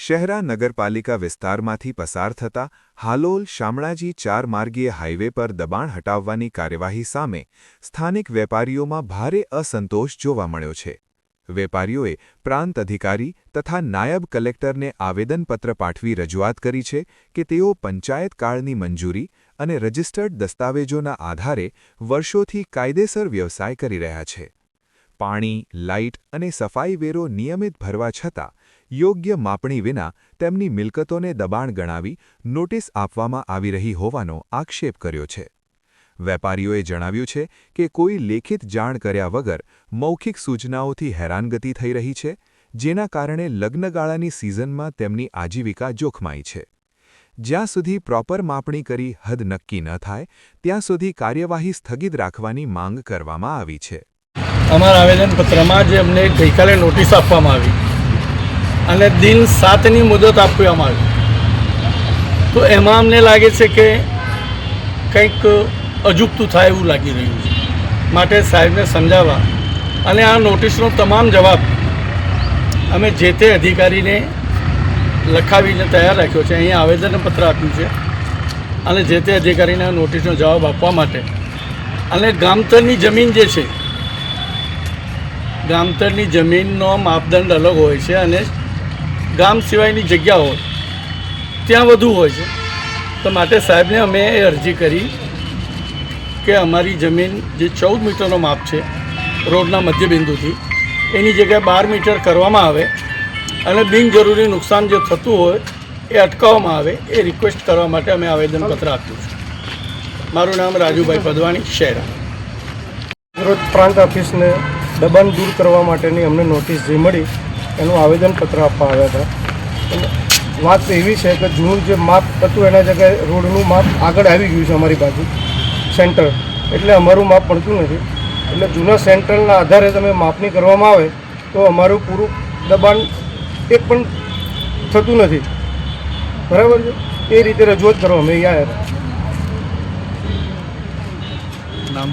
શહેરા નગરપાલિકા વિસ્તારમાંથી પસાર થતા હાલોલ શામળાજી 4 માર્ગીય હાઇવે પર દબાણ હટાવવાની કાર્યવાહી સામે સ્થાનિક વેપારીઓમાં ભારે અસંતોષ જોવા મળ્યો છે। વેપારીઓએ પ્રાંત અધિકારી તથા નાયબ કલેક્ટરને આવેદનપત્ર પાઠવી રજૂઆત કરી છે કે તેઓ પંચાયત કાળની મંજૂરી અને રજિસ્ટર્ડ દસ્તાવેજોના આધારે વર્ષોથી કાયદેસર વ્યવસાય કરી રહ્યા છે। પાણી, લાઇટ અને સફાઈ વેરો નિયમિત ભરવા છતાં યોગ્ય માપણી વિના તેમની મિલકતોને દબાણ ગણાવી નોટિસ આપવામાં આવી રહી હોવાનો આક્ષેપ કર્યો છે। વેપારીઓએ જણાવ્યું છે કે કોઈ લેખિત જાણ કર્યા વગર મૌખિક સૂચનાઓથી હેરાનગતિ થઈ રહી છે, જેના કારણે લગ્નગાળાની સિઝનમાં તેમની આજીવિકા જોખમાઈ છે। જ્યાં સુધી પ્રોપર માપણી કરી હદ નક્કી ન થાય ત્યાં સુધી કાર્યવાહી સ્થગિત રાખવાની માંગ કરવામાં આવી છે। અમારા આવેદનપત્રમાં જે અમને ગઈકાલે નોટિસ આપવામાં આવી અને દિન 7ની મુદત આપવામાં આવી, તો એમાં અમને લાગે છે કે કંઈક અજુગતું થાય એવું લાગી રહ્યું છે। માટે સાહેબને સમજાવવા અને આ નોટિસનો તમામ જવાબ અમે જે તે અધિકારીને લખાવીને તૈયાર રાખ્યો છે। અહીંયા આવેદનપત્ર આપ્યું છે અને જે તે અધિકારીને નોટિસનો જવાબ આપવા માટે અને ગામતળની જમીન જે છે, ગામતળની જમીનનો માપદંડ અલગ હોય છે અને ગામ સિવાયની જગ્યા હોય ત્યાં વધુ હોય છે। તો માટે સાહેબને અમે એ અરજી કરી કે અમારી જમીન જે 14 મીટરનો માપ છે રોડના મધ્યબિંદુથી, એની જગ્યાએ 12 મીટર કરવામાં આવે અને બિનજરૂરી નુકસાન જે થતું હોય એ અટકાવવામાં આવે, એ રિક્વેસ્ટ કરવા માટે અમે આવેદનપત્ર આપ્યું છે। મારું નામ રાજુભાઈ પદવાણી, શહેરા। રોજ પ્રાંત ઓફિસને દબાણ દૂર કરવા માટેની અમને નોટિસ જે મળી એનું આવેદનપત્ર આપવા આવ્યા હતા। વાત એવી છે કે જૂનું જે માપ હતું એના જગ્યાએ રોડનું માપ આગળ આવી ગયું છે અમારી બાજુ સેન્ટર, એટલે અમારું માપ મળતું નથી। એટલે જૂના સેન્ટરના આધારે તમે માપણી કરવામાં આવે તો અમારું પૂરું દબાણ એક પણ થતું નથી, બરાબર છે? એ રીતે રજૂઆત કરવા અમે આવ્યા હતા। નામ